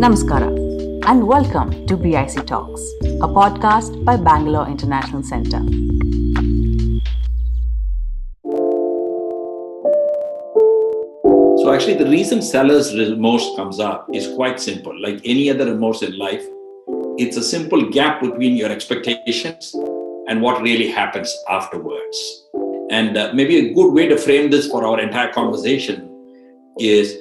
Namaskara and welcome to BIC Talks, a podcast by Bangalore International Centre. So actually the reason seller's remorse comes up is quite simple. Like any other remorse in life, it's a simple gap between your expectations and what really happens afterwards. And maybe a good way to frame this for our entire conversation is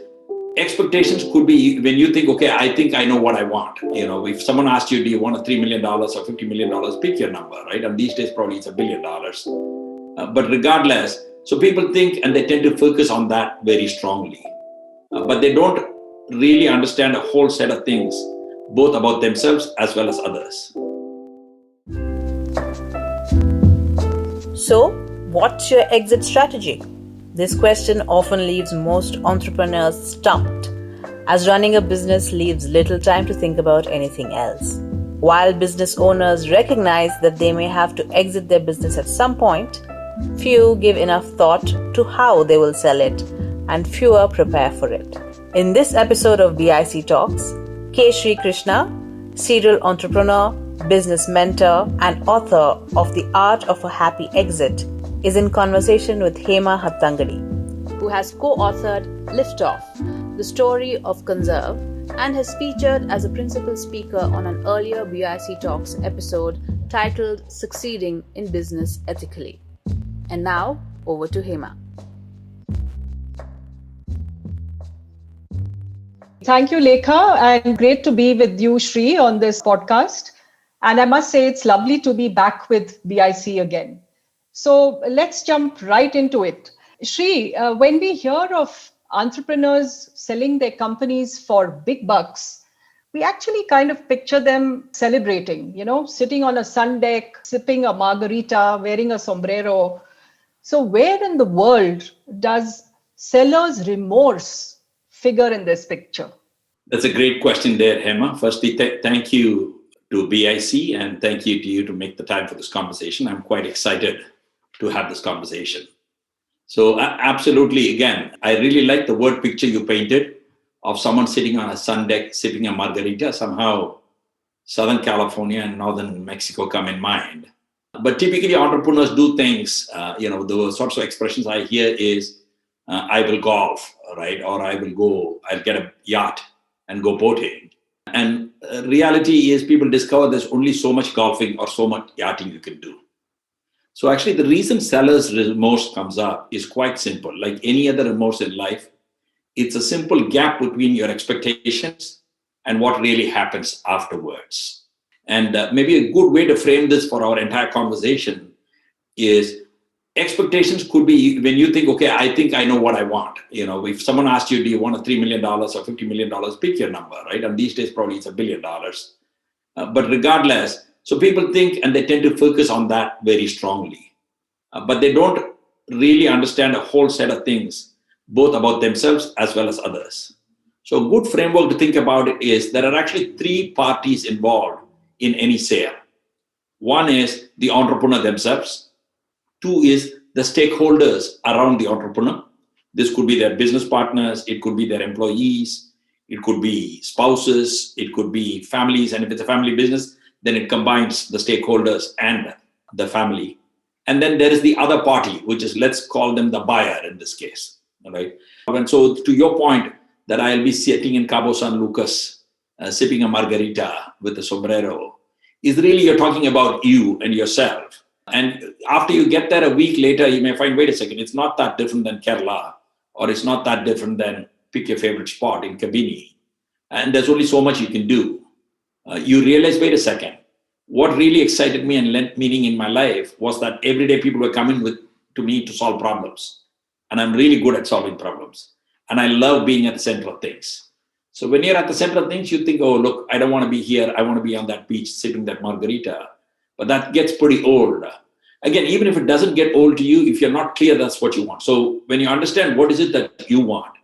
expectations could be when you think, okay, I think I know what I want. You know, if someone asked you, do you want a $3 million or $50 million, pick your number, right? And these days, probably it's $1 billion. But regardless, so people think and they tend to focus on that very strongly. But they don't really understand a whole set of things, both about themselves as well as others. So, what's your exit strategy? This question often leaves most entrepreneurs stumped, as running a business leaves little time to think about anything else. While business owners recognize that they may have to exit their business at some point, few give enough thought to how they will sell it, and fewer prepare for it. In this episode of BIC Talks, K. Srikrishna, serial entrepreneur, business mentor, and author of The Art of a Happy Exit, is in conversation with Hema Hattangady, who has co-authored Liftoff, the Story of Conzerv, and has featured as a principal speaker on an earlier BIC Talks episode titled Succeeding in Business Ethically. And now, over to Hema. Thank you, Lekha, and great to be with you, Shri, on this podcast. And I must say, it's lovely to be back with BIC again. So let's jump right into it. Shri, when we hear of entrepreneurs selling their companies for big bucks, we actually kind of picture them celebrating, sitting on a sun deck, sipping a margarita, wearing a sombrero. So where in the world does seller's remorse figure in this picture? That's a great question there, Hema. Firstly, thank you to BIC and thank you to you to make the time for this conversation. I'm quite excited to have this conversation. So absolutely, again, I really like the word picture you painted of someone sitting on a sun deck, sipping a margarita. Somehow, Southern California and Northern Mexico come in mind. But typically, entrepreneurs do things, the sorts of expressions I hear is, I will golf, right? Or I'll get a yacht and go boating. And reality is people discover there's only so much golfing or so much yachting you can do. So actually, the reason seller's remorse comes up is quite simple. Like any other remorse in life, it's a simple gap between your expectations and what really happens afterwards. And maybe a good way to frame this for our entire conversation is expectations could be when you think, okay, I think I know what I want. If someone asked you, do you want a $3 million or $50 million, pick your number, right? And these days, probably it's $1 billion. But regardless, so people think and they tend to focus on that very strongly. But they don't really understand a whole set of things, both about themselves as well as others. So a good framework to think about it is there are actually three parties involved in any sale. One is the entrepreneur themselves. Two is the stakeholders around the entrepreneur. This could be their business partners. It could be their employees. It could be spouses. It could be families. And if it's a family business, then it combines the stakeholders and the family. And then there is the other party, which is, let's call them the buyer in this case, all right? And so to your point that I'll be sitting in Cabo San Lucas, sipping a margarita with a sombrero, is really you're talking about you and yourself. And after you get there a week later, you may find, wait a second, it's not that different than Kerala, or it's not that different than pick your favorite spot in Kabini. And there's only so much you can do. You realize, wait a second, what really excited me and lent meaning in my life was that every day people were coming to me to solve problems. And I'm really good at solving problems. And I love being at the center of things. So when you're at the center of things, you think, oh, look, I don't want to be here. I want to be on that beach sipping that margarita. But that gets pretty old. Again, even if it doesn't get old to you, if you're not clear, that's what you want. So when you understand what is it that you want,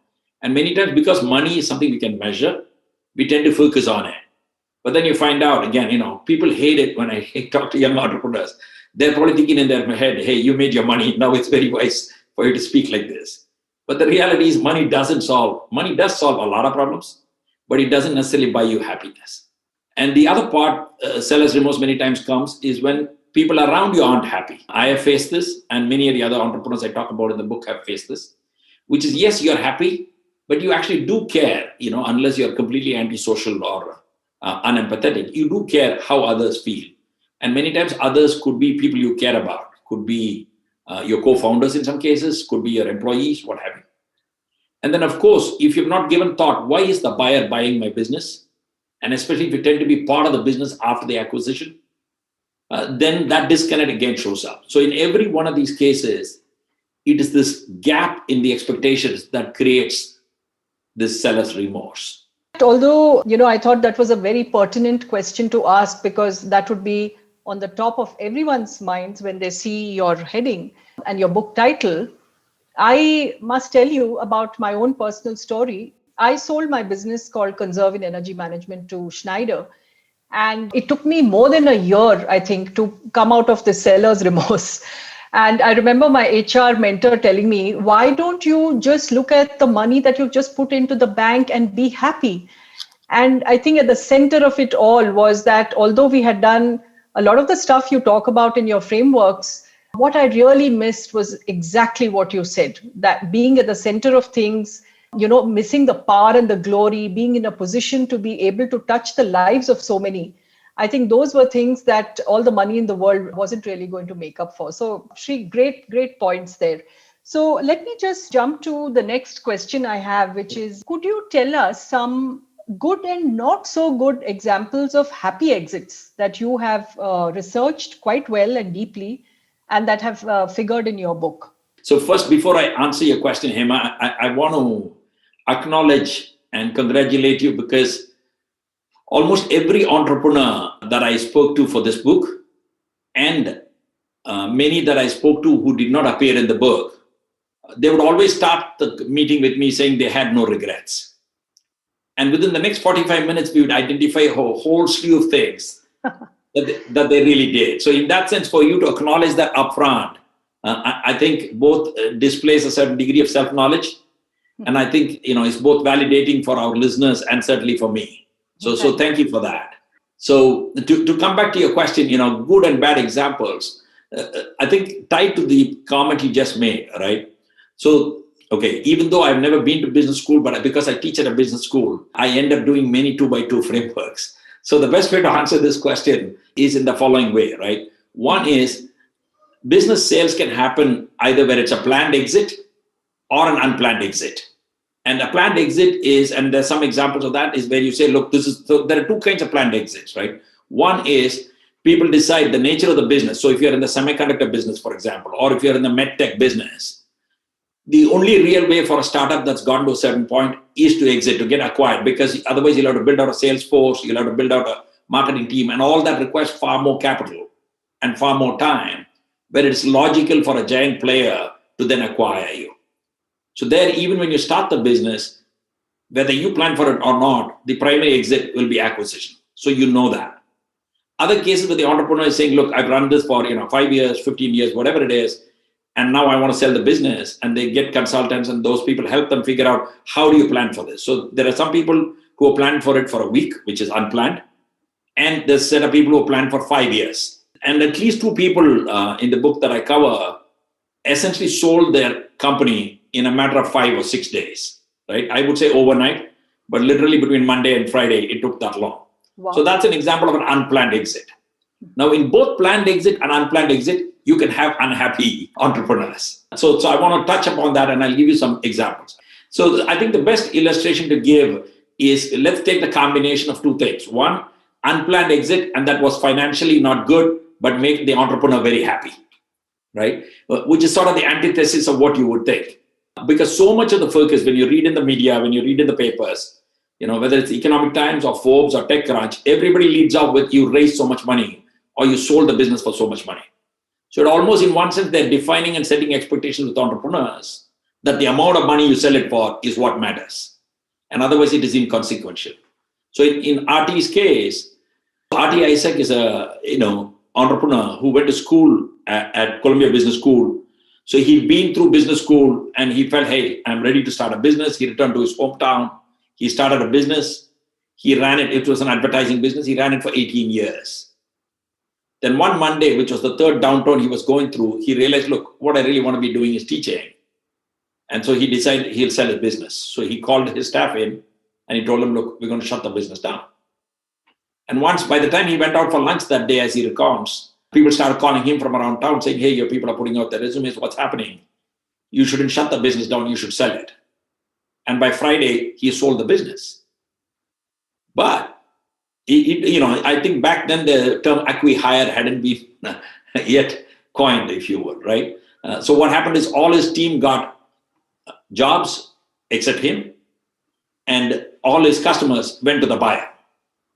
and many times because money is something we can measure, we tend to focus on it. But then you find out, again, people hate it when I talk to young entrepreneurs. They're probably thinking in their head, hey, you made your money. Now it's very wise for you to speak like this. But the reality is money does solve a lot of problems. but it doesn't necessarily buy you happiness. And the other part, seller's remorse many times comes is when people around you aren't happy. I have faced this, and many of the other entrepreneurs I talk about in the book have faced this, which is, yes, you're happy, but you actually do care, unless you're completely antisocial or unempathetic, you do care how others feel. And many times others could be people you care about, could be your co-founders in some cases, could be your employees, what have you. And then, of course, if you've not given thought, why is the buyer buying my business? And especially if you tend to be part of the business after the acquisition, then that disconnect again shows up. So in every one of these cases, it is this gap in the expectations that creates this seller's remorse. Although, I thought that was a very pertinent question to ask, because that would be on the top of everyone's minds when they see your heading and your book title. I must tell you about my own personal story. I sold my business called Conzerv in Energy Management to Schneider. And it took me more than a year, I think, to come out of the seller's remorse. And I remember my HR mentor telling me, why don't you just look at the money that you've just put into the bank and be happy? And I think at the center of it all was that although we had done a lot of the stuff you talk about in your frameworks, what I really missed was exactly what you said, that being at the center of things, missing the power and the glory, being in a position to be able to touch the lives of so many. I think those were things that all the money in the world wasn't really going to make up for. So, Sri, great points there. So let me just jump to the next question I have, which is, could you tell us some good and not so good examples of happy exits that you have researched quite well and deeply and that have figured in your book? So first, before I answer your question, Hema, I want to acknowledge and congratulate you, because almost every entrepreneur that I spoke to for this book, and many that I spoke to who did not appear in the book, they would always start the meeting with me saying they had no regrets. And within the next 45 minutes, we would identify a whole slew of things that they really did. So in that sense, for you to acknowledge that upfront, I think both displays a certain degree of self-knowledge. And I think, it's both validating for our listeners and certainly for me. So thank you for that. So to come back to your question, good and bad examples, I think tied to the comment you just made, right? So, okay, even though I've never been to business school, but because I teach at a business school, I end up doing many 2x2 frameworks. So the best way to answer this question is in the following way, right? One is, business sales can happen either where it's a planned exit or an unplanned exit. And a planned exit is, and there's some examples of that, is where you say, look, so there are two kinds of planned exits, right? One is people decide the nature of the business. So if you're in the semiconductor business, for example, or if you're in the medtech business, the only real way for a startup that's gone to a certain point is to exit, to get acquired, because otherwise you'll have to build out a sales force, you'll have to build out a marketing team, and all that requires far more capital and far more time, where it's logical for a giant player to then acquire you. So there, even when you start the business, whether you plan for it or not, the primary exit will be acquisition. So you know that. Other cases where the entrepreneur is saying, look, I've run this for 5 years, 15 years, whatever it is, and now I want to sell the business, and they get consultants, and those people help them figure out, how do you plan for this? So there are some people who are planning for it for a week, which is unplanned, and there's a set of people who plan for 5 years. And at least two people in the book that I cover essentially sold their company in a matter of 5 or 6 days, right? I would say overnight, but literally between Monday and Friday, it took that long. Wow. So that's an example of an unplanned exit. Now, in both planned exit and unplanned exit, you can have unhappy entrepreneurs. So I want to touch upon that, and I'll give you some examples. So I think the best illustration to give is, let's take the combination of two things. One, unplanned exit, and that was financially not good, but make the entrepreneur very happy, right? Which is sort of the antithesis of what you would think. Because so much of the focus, when you read in the media, when you read in the papers, whether it's Economic Times or Forbes or TechCrunch, everybody leads out with, you raised so much money or you sold the business for so much money. So it almost, in one sense, they're defining and setting expectations with entrepreneurs that the amount of money you sell it for is what matters. And otherwise it is inconsequential. So in RT's case, RT Isaac is a entrepreneur who went to school at Columbia Business School. So he'd been through business school and he felt, hey, I'm ready to start a business. He returned to his hometown. He started a business. He ran it. It was an advertising business. He ran it for 18 years. Then one Monday, which was the third downturn he was going through, he realized, look, what I really want to be doing is teaching. And so he decided he'll sell his business. So he called his staff in and he told them, look, we're going to shut the business down. And by the time he went out for lunch that day, as he recounts, people started calling him from around town saying, hey, your people are putting out their resumes. What's happening? You shouldn't shut the business down. You should sell it. And by Friday, he sold the business. But I think back then the term acqui-hire hadn't been yet coined, if you would, right? So what happened is all his team got jobs except him, and all his customers went to the buyer.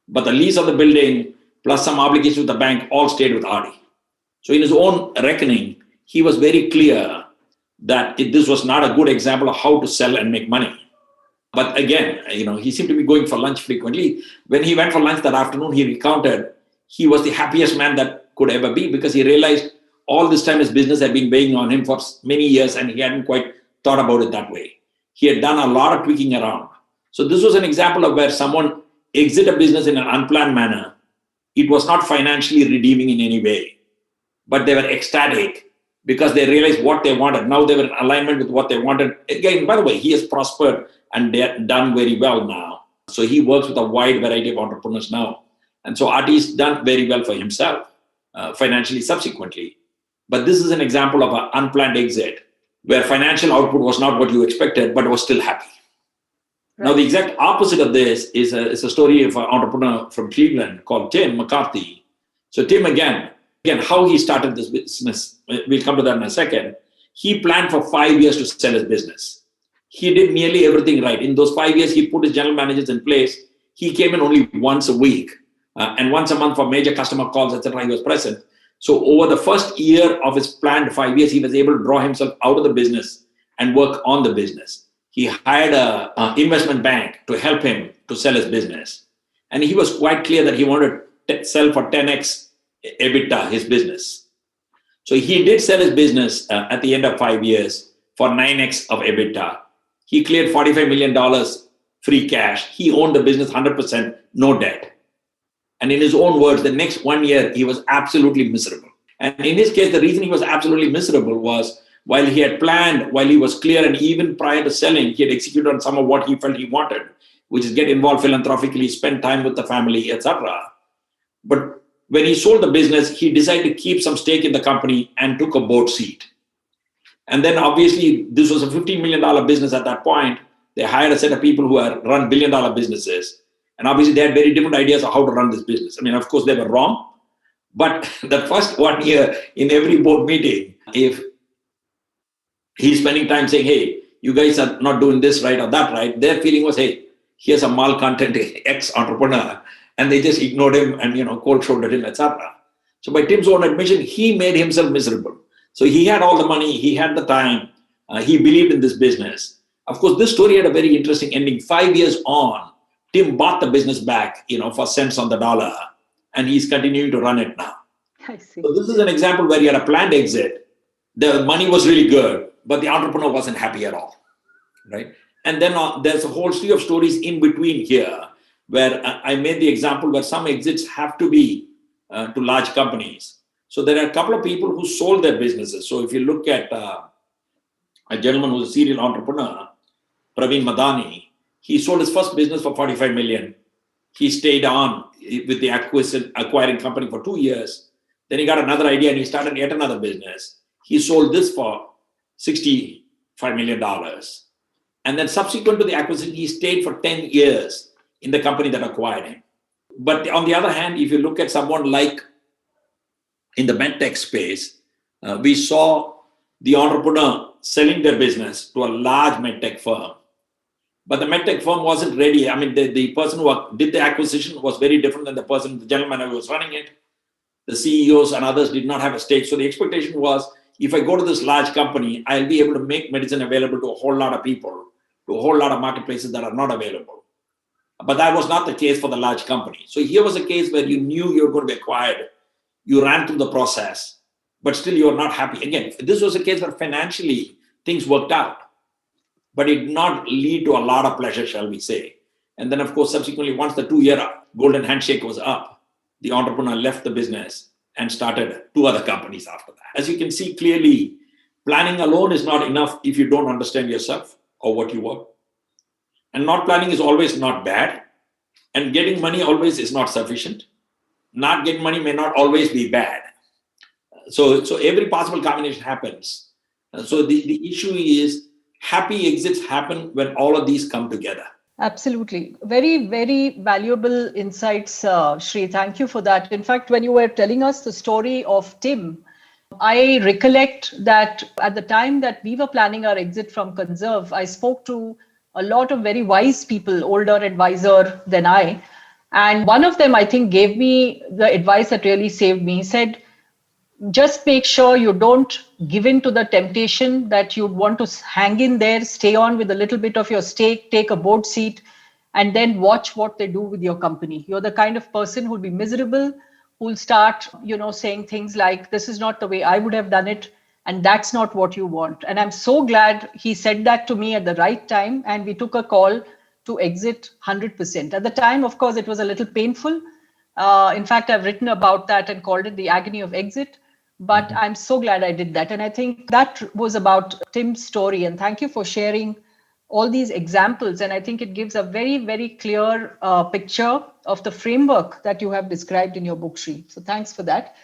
But the lease of the building plus some obligations with the bank all stayed with Adi. So in his own reckoning, he was very clear that this was not a good example of how to sell and make money. But again, he seemed to be going for lunch frequently. When he went for lunch that afternoon, he recounted he was the happiest man that could ever be, because he realized all this time his business had been weighing on him for many years and he hadn't quite thought about it that way. He had done a lot of tweaking around. So this was an example of where someone exit a business in an unplanned manner. It was not financially redeeming in any way, but they were ecstatic because they realized what they wanted. Now they were in alignment with what they wanted. Again, by the way, he has prospered and done very well now. So he works with a wide variety of entrepreneurs now. And so Artie's done very well for himself, financially subsequently. But this is an example of an unplanned exit where financial output was not what you expected, but was still happy. Right. Now, the exact opposite of this is a story of an entrepreneur from Cleveland called Tim McCarthy. So Tim, again, how he started this business, we'll come to that in a second. He planned for 5 years to sell his business. He did nearly everything right. In those 5 years, he put his general managers in place. He came in only once a week and once a month for major customer calls, etc. He was present. So over the first year of his planned 5 years, he was able to draw himself out of the business and work on the business. He hired an investment bank to help him to sell his business. And he was quite clear that he wanted to sell for 10x EBITDA, his business. So he did sell his business at the end of 5 years for 9x of EBITDA. He cleared $45 million free cash. He owned the business 100%, no debt. And in his own words, the next 1 year, he was absolutely miserable. And in his case, the reason he was absolutely miserable was while he had planned, while he was clear, and even prior to selling, he had executed on some of what he felt he wanted, which is get involved philanthropically, spend time with the family, etc. But when he sold the business, he decided to keep some stake in the company and took a board seat. And then obviously, this was a $15 million business at that point. They hired a set of people who had run billion-dollar businesses. And obviously, they had very different ideas of how to run this business. I mean, of course, they were wrong. But the first 1 year in every board meeting, if he's spending time saying, hey, you guys are not doing this right or that right, their feeling was, hey, here's a malcontent ex-entrepreneur. And they just ignored him and, cold-shouldered him, etc. So by Tim's own admission, he made himself miserable. So he had all the money, he had the time, he believed in this business. Of course, this story had a very interesting ending. 5 years on, Tim bought the business back, for cents on the dollar, and he's continuing to run it now. I see. So this is an example where you had a planned exit. The money was really good, but the entrepreneur wasn't happy at all, right? And then there's a whole slew of stories in between here, where I made the example where some exits have to be to large companies. So there are a couple of people who sold their businesses. So if you look at a gentleman who's a serial entrepreneur, Praveen Madani, he sold his first business for $45 million. He stayed on with the acquiring company for 2 years. Then he got another idea and he started yet another business. He sold this for $65 million. And then subsequent to the acquisition, he stayed for 10 years in the company that acquired him. But on the other hand, if you look at someone like in the medtech space, we saw the entrepreneur selling their business to a large medtech firm. But the medtech firm wasn't ready. I mean, the person who did the acquisition was very different than the general manager who was running it. The CEOs and others did not have a stake. So the expectation was, if I go to this large company, I'll be able to make medicine available to a whole lot of people, to a whole lot of marketplaces that are not available. But that was not the case for the large company. So here was a case where you knew you were going to be acquired. You ran through the process, but still you were not happy. Again, this was a case where financially things worked out, but it did not lead to a lot of pleasure, shall we say. And then, of course, subsequently, once the 2-year golden handshake was up, the entrepreneur left the business and started 2 other companies after that. As you can see clearly, planning alone is not enough if you don't understand yourself or what you want. And not planning is always not bad. And getting money always is not sufficient. Not getting money may not always be bad. So every possible combination happens. So the issue is happy exits happen when all of these come together. Absolutely. Very, very valuable insights, Shri. Thank you for that. In fact, when you were telling us the story of Tim, I recollect that at the time that we were planning our exit from Conzerv, I spoke to a lot of very wise people, older advisor than I. And one of them, I think, gave me the advice that really saved me. He said, just make sure you don't give in to the temptation that you want to hang in there, stay on with a little bit of your stake, take a board seat, and then watch what they do with your company. You're the kind of person who'll be miserable, who'll start, saying things like, this is not the way I would have done it, and that's not what you want. And I'm so glad he said that to me at the right time, and we took a call to exit 100%. At the time, of course, it was a little painful. In fact, I've written about that and called it the agony of exit. But I'm so glad I did that. And I think that was about Tim's story. And thank you for sharing all these examples. And I think it gives a very, very clear picture of the framework that you have described in your book, Shri. So thanks for that.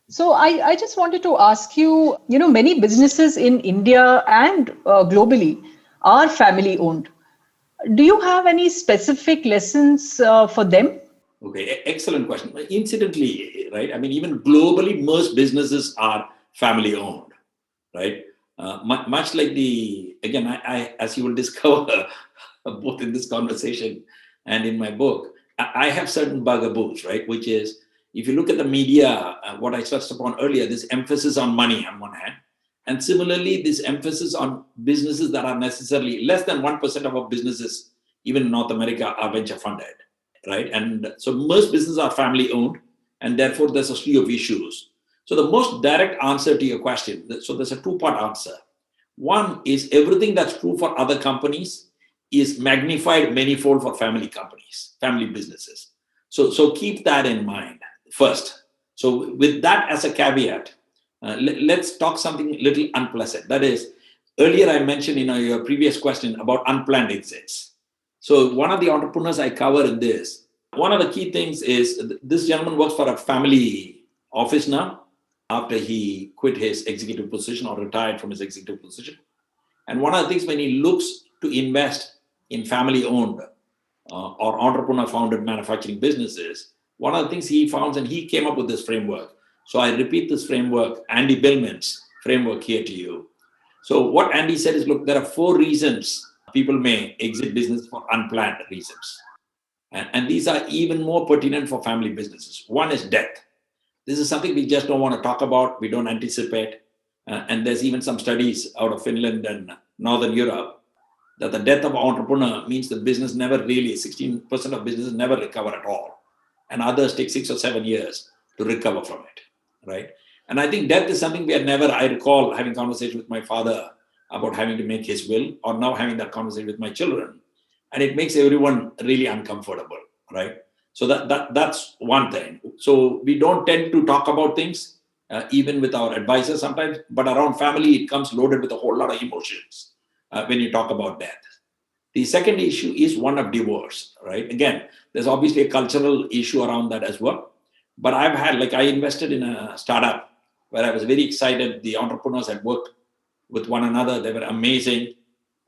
So I just wanted to ask you, many businesses in India and globally are family owned. Do you have any specific lessons for them? Okay, excellent question. Incidentally, right? I mean, even globally, most businesses are family owned, right? Much like I as you will discover both in this conversation and in my book, I have certain bugaboos, right? Which is, if you look at the media, what I touched upon earlier, this emphasis on money on one hand, and similarly, this emphasis on businesses that are necessarily less than 1% of our businesses, even in North America, are venture funded. Right. And so most businesses are family owned, and therefore there's a slew of issues. So the most direct answer to your question, so there's a 2-part answer. One is everything that's true for other companies is magnified manifold for family companies, family businesses. So keep that in mind first. So with that as a caveat, let's talk something a little unpleasant. That is, earlier I mentioned in your previous question about unplanned exits. So one of the entrepreneurs I cover in this, one of the key things is this gentleman works for a family office now after he quit his executive position or retired from his executive position. And one of the things when he looks to invest in family-owned or entrepreneur-founded manufacturing businesses, one of the things he found, and he came up with this framework. So I repeat this framework, Andy Billman's framework here to you. So what Andy said is, look, there are 4 reasons people may exit business for unplanned reasons. And these are even more pertinent for family businesses. One is death. This is something we just don't want to talk about. We don't anticipate. And there's even some studies out of Finland and Northern Europe that the death of an entrepreneur means the business never really, 16% of businesses never recover at all. And others take 6 or 7 years to recover from it, right? And I think death is something I recall having conversation with my father about having to make his will, or now having that conversation with my children. And it makes everyone really uncomfortable, right? So that's one thing. So we don't tend to talk about things, even with our advisors sometimes, but around family, it comes loaded with a whole lot of emotions when you talk about death. The second issue is one of divorce, right? Again, there's obviously a cultural issue around that as well. But I invested in a startup where I was very excited. The entrepreneurs had worked with one another. They were amazing.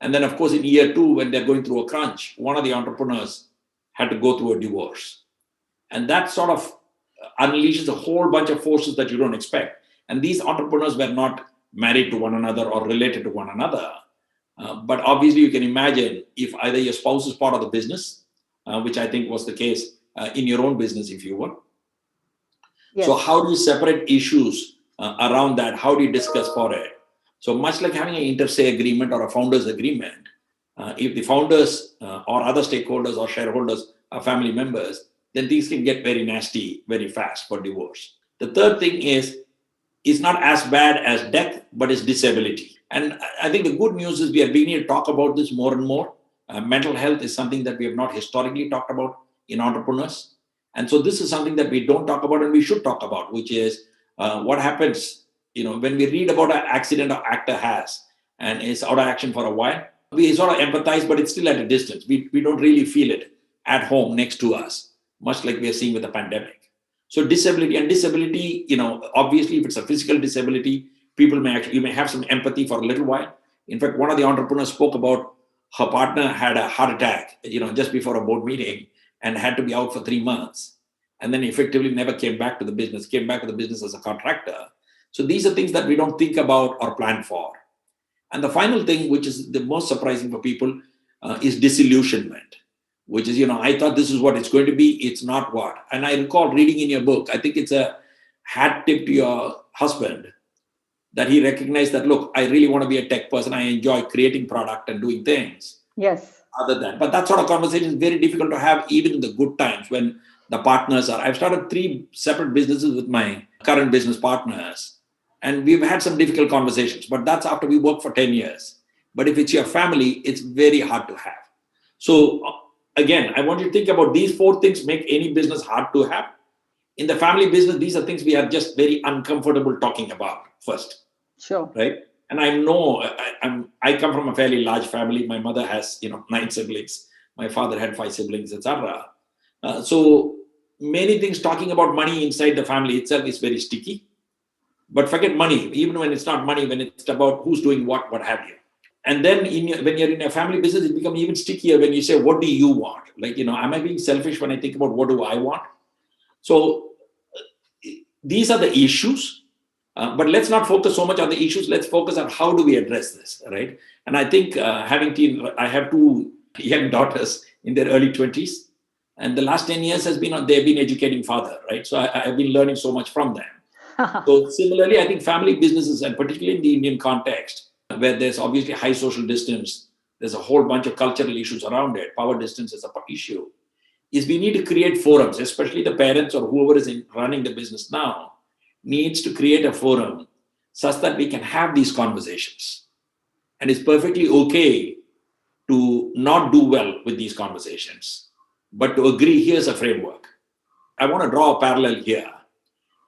And then, of course, in year 2, when they're going through a crunch, one of the entrepreneurs had to go through a divorce. And that sort of unleashes a whole bunch of forces that you don't expect. And these entrepreneurs were not married to one another or related to one another. But obviously, you can imagine if either your spouse is part of the business, which I think was the case in your own business, if you will. Yes. So how do you separate issues around that? How do you discuss for it? So much like having an inter se agreement or a founders agreement, if the founders or other stakeholders or shareholders are family members, then things can get very nasty very fast for divorce. The third thing is, it's not as bad as death, but it's disability. And I think the good news is we are beginning to talk about this more and more. Mental health is something that we have not historically talked about in entrepreneurs. And so this is something that we don't talk about and we should talk about, which is what happens, when we read about an accident an actor has and is out of action for a while, we sort of empathize, but it's still at a distance. We don't really feel it at home next to us, much like we are seeing with the pandemic. So disability, obviously if it's a physical disability, you may have some empathy for a little while. In fact, one of the entrepreneurs spoke about her partner had a heart attack, just before a board meeting and had to be out for 3 months. And then effectively never came back to the business, as a contractor. So these are things that we don't think about or plan for. And the final thing, which is the most surprising for people, is disillusionment, which is, I thought this is what it's going to be. It's not what. And I recall reading in your book, I think it's a hat tip to your husband, that he recognized that, look, I really want to be a tech person. I enjoy creating product and doing things. Yes. But that sort of conversation is very difficult to have even in the good times when the partners are. I've started 3 separate businesses with my current business partners. And we've had some difficult conversations, but that's after we work for 10 years. But if it's your family, it's very hard to have. So again, I want you to think about these 4 things make any business hard to have. In the family business, these are things we are just very uncomfortable talking about first. Sure. Right? And I know I come from a fairly large family. My mother has 9 siblings. My father had 5 siblings, etc. So many things talking about money inside the family itself is very sticky. But forget money, even when it's not money, when it's about who's doing what have you. And then when you're in a family business, it becomes even stickier when you say, what do you want? Like, am I being selfish when I think about what do I want? So these are the issues. But let's not focus so much on the issues. Let's focus on how do we address this, right? And I think I have 2 young daughters in their early 20s. And the last 10 years they've been educating father, right? So I've been learning so much from them. So similarly, I think family businesses, and particularly in the Indian context, where there's obviously high social distance, there's a whole bunch of cultural issues around it, power distance is an issue, is we need to create forums, especially the parents or whoever is running the business now, needs to create a forum such that we can have these conversations. And it's perfectly okay to not do well with these conversations, but to agree, here's a framework. I want to draw a parallel here.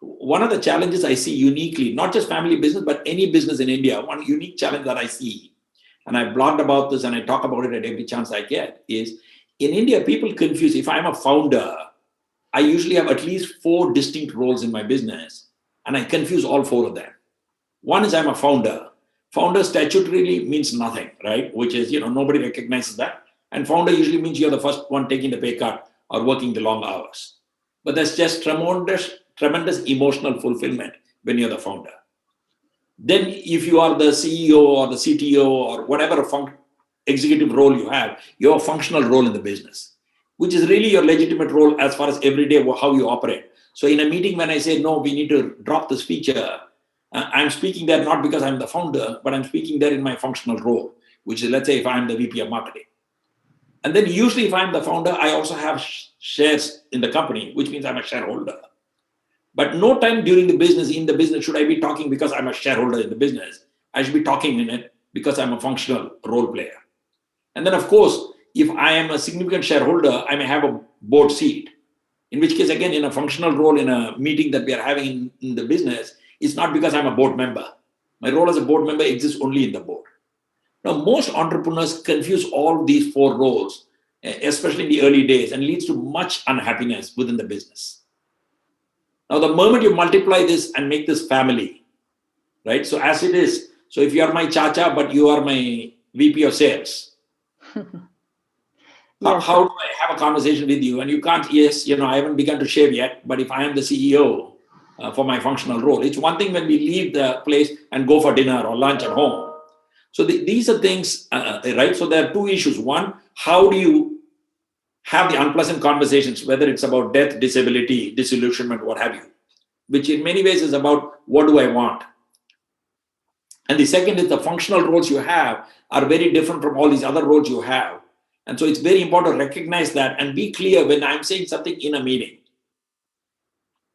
One of the challenges I see uniquely, not just family business, but any business in India, one unique challenge that I see, and I've blogged about this and I talk about it at every chance I get, is in India, people confuse, if I'm a founder, I usually have at least 4 distinct roles in my business, and I confuse all 4 of them. One is I'm a founder. Founder statutorily means nothing, right? Which is, nobody recognizes that. And founder usually means you're the first one taking the pay cut or working the long hours. But there's just tremendous emotional fulfillment when you're the founder. Then if you are the CEO or the CTO or whatever executive role you have a functional role in the business, which is really your legitimate role as far as everyday how you operate. So in a meeting, when I say, no, we need to drop this feature, I'm speaking there not because I'm the founder, but I'm speaking there in my functional role, which is, let's say, if I'm the VP of marketing. And then usually if I'm the founder, I also have shares in the company, which means I'm a shareholder. But no time in the business should I be talking because I'm a shareholder in the business. I should be talking in it because I'm a functional role player. And then, of course, if I am a significant shareholder, I may have a board seat, in which case, again, in a functional role in a meeting that we are having in the business, it's not because I'm a board member. My role as a board member exists only in the board. Now, most entrepreneurs confuse all these 4 roles, especially in the early days, and leads to much unhappiness within the business. Now, the moment you multiply this and make this family, right? So as it is, so if you are my chacha, but you are my VP of sales, yes. How do I have a conversation with you? And you can't, I haven't begun to shave yet, but if I am the CEO for my functional role, it's one thing when we leave the place and go for dinner or lunch at home. So these are things, right? So there are 2 issues. One, how do you have the unpleasant conversations, whether it's about death, disability, disillusionment, what have you, which in many ways is about what do I want. And the second is the functional roles you have are very different from all these other roles you have. And so it's very important to recognize that and be clear when I'm saying something in a meeting.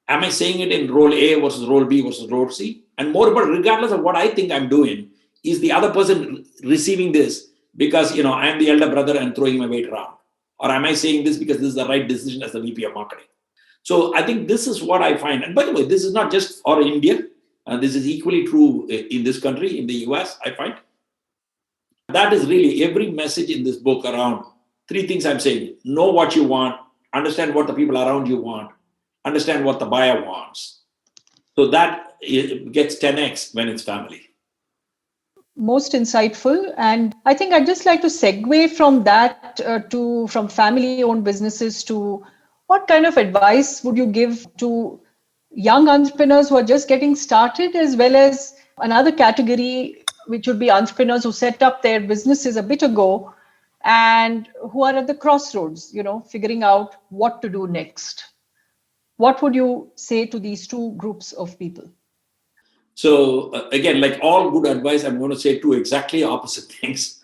Am I saying it in role A versus role B versus role C? And more about, regardless of what I think I'm doing, is the other person receiving this because, I'm the elder brother and throwing my weight around? Or am I saying this because this is the right decision as the VP of marketing? So I think this is what I find. And by the way, this is not just for India. This is equally true in this country, in the US, I find. That is really every message in this book around three things I'm saying. Know what you want, understand what the people around you want, understand what the buyer wants. So that gets 10x when it's family. Most insightful. And I think I'd just like to segue from that from family-owned businesses to what kind of advice would you give to young entrepreneurs who are just getting started, as well as another category, which would be entrepreneurs who set up their businesses a bit ago and who are at the crossroads, figuring out what to do next. What would you say to these two groups of people? So again, like all good advice, I'm going to say two exactly opposite things.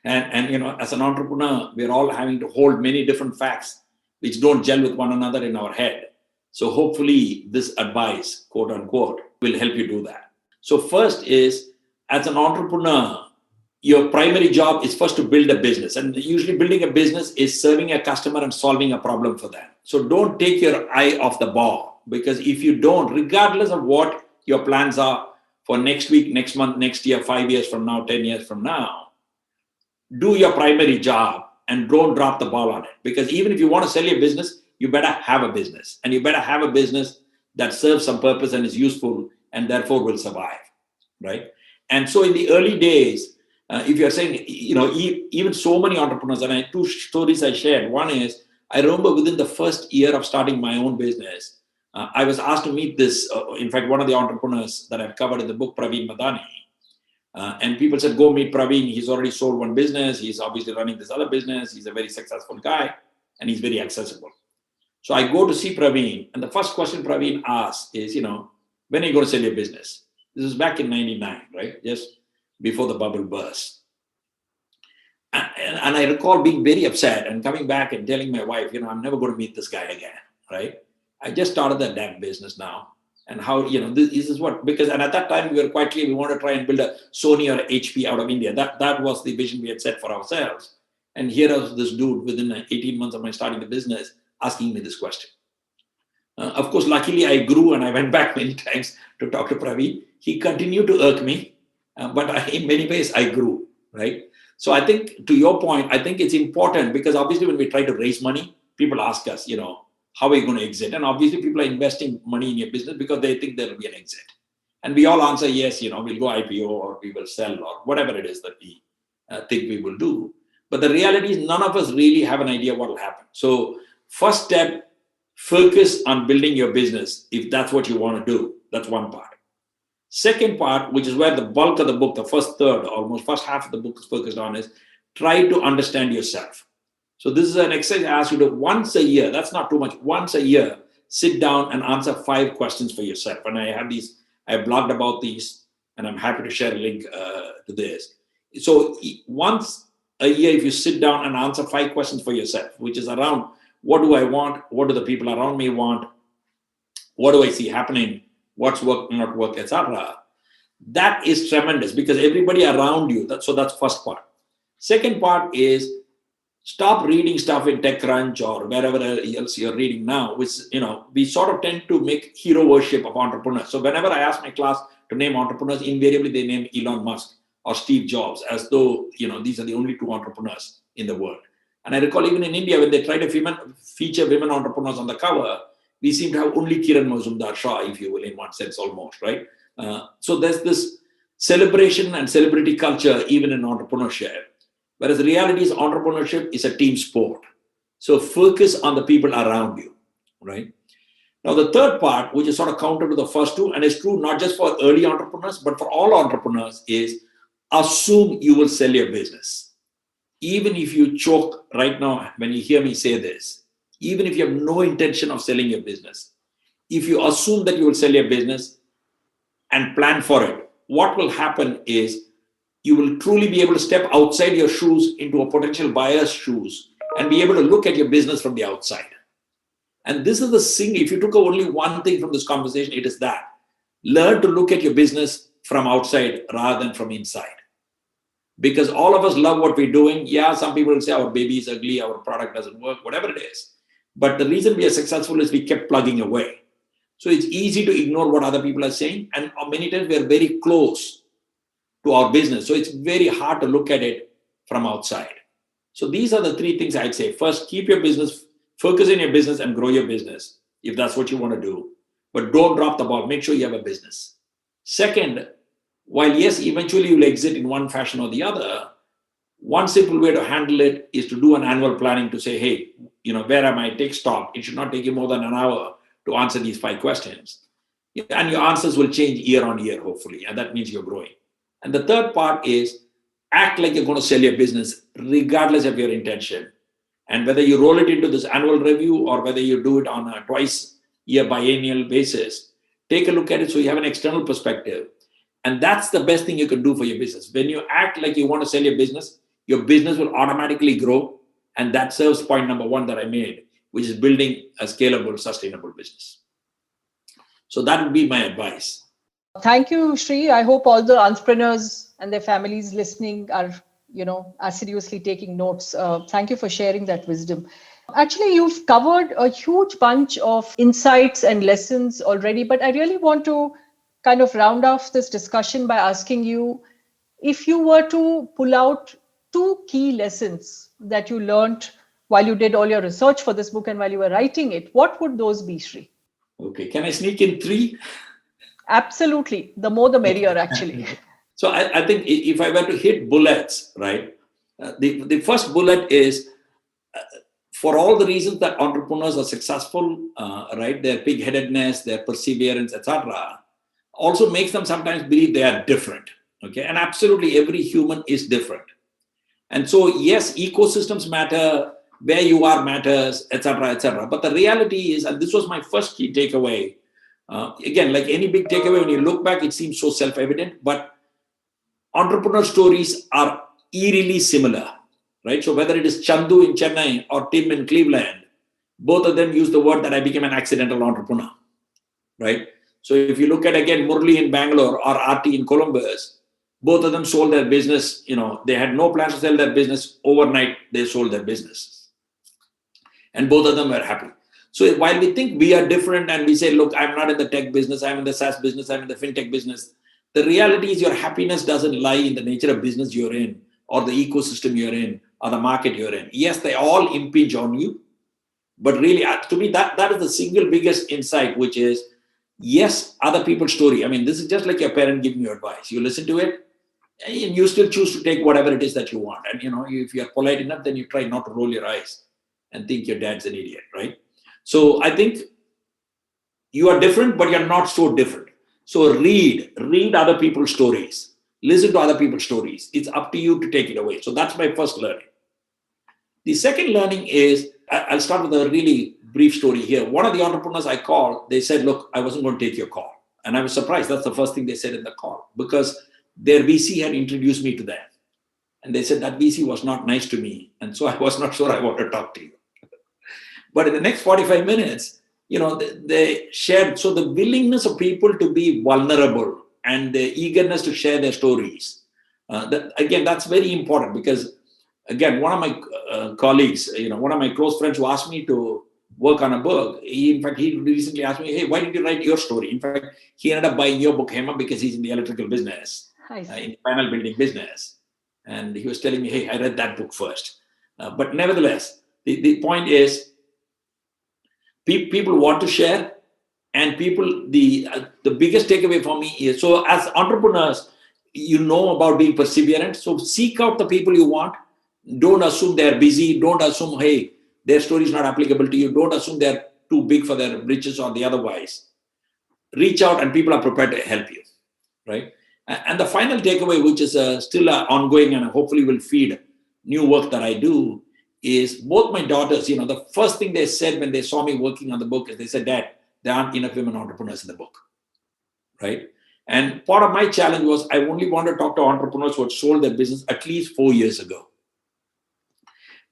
and as an entrepreneur, we're all having to hold many different facts which don't gel with one another in our head. So hopefully this advice, quote unquote, will help you do that. So first is, as an entrepreneur, your primary job is first to build a business. And usually building a business is serving a customer and solving a problem for them. So don't take your eye off the ball, because if you don't, regardless of what your plans are for next week, next month, next year, 5 years from now, 10 years from now, do your primary job and don't drop the ball on it. Because even if you want to sell your business, you better have a business, and you better have a business that serves some purpose and is useful and therefore will survive, right? And so in the early days, if you're saying, even so many entrepreneurs, and two stories I shared. One is, I remember within the first year of starting my own business, I was asked to meet this, in fact, one of the entrepreneurs that I've covered in the book, Praveen Madani. And people said, go meet Praveen. He's already sold one business. He's obviously running this other business. He's a very successful guy, and he's very accessible. So I go to see Praveen, and the first question Praveen asks is, when are you going to sell your business? This is back in 99, right? Just before the bubble burst. And I recall being very upset and coming back and telling my wife, I'm never going to meet this guy again, right? I just started that damn business now. And how, this is what, because, and at that time we were quite clear, we want to try and build a Sony or a HP out of India. That was the vision we had set for ourselves. And here was this dude within 18 months of my starting the business asking me this question. Of course, luckily I grew and I went back many times to talk to Praveen. He continued to irk me, but in many ways I grew, right? So I think, to your point, I think it's important, because obviously when we try to raise money, people ask us, how are you going to exit? And obviously people are investing money in your business because they think there will be an exit. And we all answer, yes, we'll go IPO or we will sell or whatever it is that we think we will do. But the reality is none of us really have an idea what will happen. So first step, focus on building your business if that's what you want to do. That's one part. Second part, which is where the bulk of the book, the first third, almost first half of the book is focused on, is try to understand yourself. So this is an exercise I ask you to once a year, that's not too much, once a year, sit down and answer 5 questions for yourself. And I blogged about these, and I'm happy to share a link to this. So once a year, if you sit down and answer 5 questions for yourself, which is around, what do I want? What do the people around me want? What do I see happening? What's work, not work, etc. That is tremendous, because everybody around you, so that's first part. Second part is, stop reading stuff in TechCrunch or wherever else you're reading now, which, we sort of tend to make hero worship of entrepreneurs. So whenever I ask my class to name entrepreneurs, invariably they name Elon Musk or Steve Jobs, as though, these are the only 2 entrepreneurs in the world. And I recall even in India, when they try to feature women entrepreneurs on the cover, we seem to have only Kiran Mazumdar Shah, if you will, in one sense almost, right? So there's this celebration and celebrity culture even in entrepreneurship. Whereas the reality is entrepreneurship is a team sport. So focus on the people around you, right? Now, the third part, which is sort of counter to the first two, and it's true not just for early entrepreneurs, but for all entrepreneurs, is assume you will sell your business. Even if you choke right now, when you hear me say this, even if you have no intention of selling your business, if you assume that you will sell your business and plan for it, what will happen is you will truly be able to step outside your shoes into a potential buyer's shoes and be able to look at your business from the outside. And this is the thing, if you took only one thing from this conversation, it is that. Learn to look at your business from outside rather than from inside. because all of us love what we're doing. Yeah, some people will say our baby is ugly, our product doesn't work, whatever it is. But the reason we are successful is we kept plugging away. So it's easy to ignore what other people are saying. And many times we are very close to our business. So it's very hard to look at it from outside. So these are the three things I'd say. First, keep your business, focus in your business and grow your business if that's what you want to do. But don't drop the ball. Make sure you have a business. Second, while yes, eventually you'll exit in one fashion or the other, one simple way to handle it is to do an annual planning to say, hey, where am I? Take stock. It should not take you more than an hour to answer these 5 questions. And your answers will change year on year, hopefully. And that means you're growing. And the third part is act like you're going to sell your business, regardless of your intention. And whether you roll it into this annual review or whether you do it on a twice-year biennial basis, take a look at it so you have an external perspective. And that's the best thing you can do for your business. When you act like you want to sell your business will automatically grow. And that serves point number 1 that I made, which is building a scalable, sustainable business. So that would be my advice. Thank you, Sri. I hope all the entrepreneurs and their families listening are, assiduously taking notes. Thank you for sharing that wisdom. Actually, you've covered a huge bunch of insights and lessons already, but I really want to kind of round off this discussion by asking you, if you were to pull out 2 key lessons that you learned while you did all your research for this book and while you were writing it, what would those be, Sri? Okay, can I sneak in 3? Absolutely. The more the merrier, actually. So I think if I were to hit bullets, right, the first bullet is for all the reasons that entrepreneurs are successful, right, their pig-headedness, their perseverance, etc., also makes them sometimes believe they are different. Okay, and absolutely every human is different. And so, yes, ecosystems matter, where you are matters, etc., etc. But the reality is, and this was my first key takeaway, again, like any big takeaway, when you look back, it seems so self-evident, but entrepreneur stories are eerily similar, right? So whether it is Chandu in Chennai or Tim in Cleveland, both of them use the word that I became an accidental entrepreneur, right? So if you look at, again, Murli in Bangalore or Arti in Columbus, both of them sold their business. They had no plans to sell their business. Overnight, they sold their business. And both of them were happy. So while we think we are different and we say, look, I'm not in the tech business, I'm in the SaaS business, I'm in the fintech business, the reality is your happiness doesn't lie in the nature of business you're in or the ecosystem you're in or the market you're in. Yes, they all impinge on you. But really, to me, that is the single biggest insight, which is, yes, other people's story. I mean, this is just like your parent giving you advice. You listen to it, and you still choose to take whatever it is that you want. And, if you're polite enough, then you try not to roll your eyes and think your dad's an idiot, right? So I think you are different, but you're not so different. So read other people's stories, listen to other people's stories. It's up to you to take it away. So that's my first learning. The second learning is, I'll start with a really brief story here. One of the entrepreneurs I called, they said, look, I wasn't going to take your call. And I was surprised. That's the first thing they said in the call, because their VC had introduced me to them. And they said that VC was not nice to me. And so I was not sure I want to talk to you. But in the next 45 minutes, they shared. So the willingness of people to be vulnerable and the eagerness to share their stories. That's very important, because, again, one of my colleagues, one of my close friends who asked me to work on a book, he recently asked me, hey, why did you write your story? In fact, he ended up buying your book, Hema, because he's in the electrical business, in the panel building business. And he was telling me, hey, I read that book first. But nevertheless, the point is, people want to share, and people, the biggest takeaway for me is, so as entrepreneurs, about being perseverant. So seek out the people you want. Don't assume they're busy. Don't assume, hey, their story is not applicable to you. Don't assume they're too big for their britches or the otherwise. Reach out, and people are prepared to help you, right? And the final takeaway, which is still ongoing and hopefully will feed new work that I do, is both my daughters, the first thing they said when they saw me working on the book is they said, Dad, there aren't enough women entrepreneurs in the book, right? And part of my challenge was I only want to talk to entrepreneurs who had sold their business at least 4 years ago.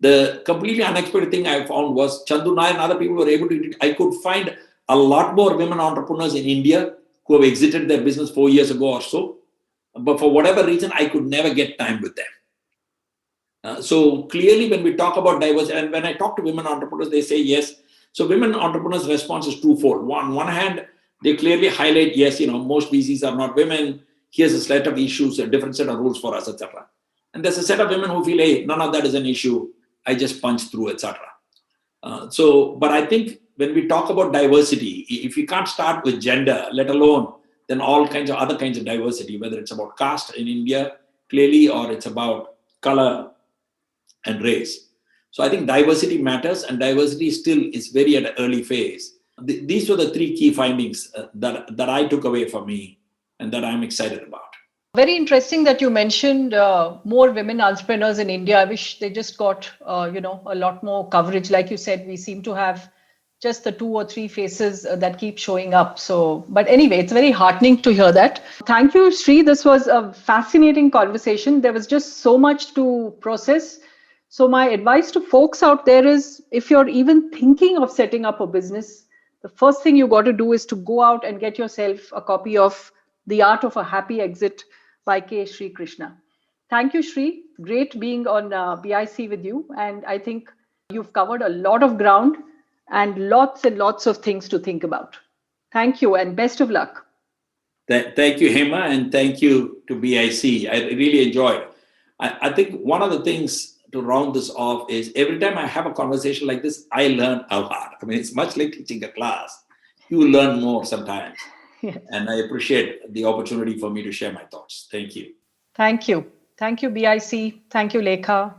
The completely unexpected thing I found was Chandu Nair and other people were able to, I could find a lot more women entrepreneurs in India who have exited their business 4 years ago or so. but for whatever reason, I could never get time with them. So clearly, when we talk about diversity, and when I talk to women entrepreneurs, they say yes. So women entrepreneurs' response is twofold. On one hand, they clearly highlight, yes, most VCs are not women. Here's a set of issues, a different set of rules for us, etc. And there's a set of women who feel, hey, none of that is an issue. I just punch through, etc. But I think when we talk about diversity, if you can't start with gender, let alone then all kinds of other kinds of diversity, whether it's about caste in India, clearly, or it's about color and race. So I think diversity matters, and diversity still is very at an early phase. These were the three key findings that I took away from me and that I'm excited about. Very interesting that you mentioned more women entrepreneurs in India. I wish they just got, a lot more coverage. Like you said, we seem to have just the 2 or 3 faces that keep showing up. So, but anyway, it's very heartening to hear that. Thank you, Sri. This was a fascinating conversation. There was just so much to process. So my advice to folks out there is, if you're even thinking of setting up a business, the first thing you got to do is to go out and get yourself a copy of The Art of a Happy Exit by K. Srikrishna. Thank you, Sri. Great being on BIC with you. And I think you've covered a lot of ground and lots of things to think about. Thank you and best of luck. Thank you, Hema, and thank you to BIC. I really enjoyed. I think one of the things to round this off is every time I have a conversation like this, I learn a lot. I mean, it's much like teaching a class. You learn more sometimes. Yes. And I appreciate the opportunity for me to share my thoughts. Thank you. Thank you. Thank you, BIC. Thank you, Lekha.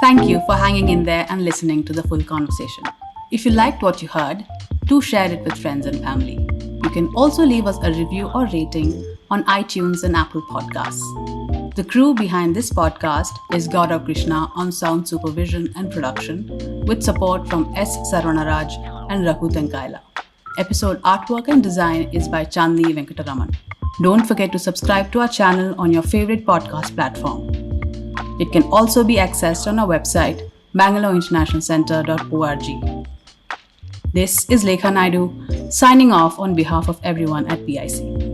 Thank you for hanging in there and listening to the full conversation. If you liked what you heard, do share it with friends and family. You can also leave us a review or rating on iTunes and Apple Podcasts. The crew behind this podcast is Gaurav Krishna on sound supervision and production, with support from S. Sarvanaraj and Raghu Tenkaila. Episode artwork and design is by Chandni Venkataraman. Don't forget to subscribe to our channel on your favorite podcast platform. It can also be accessed on our website, bangaloreinternationalcenter.org. This is Lekha Naidu, signing off on behalf of everyone at BIC.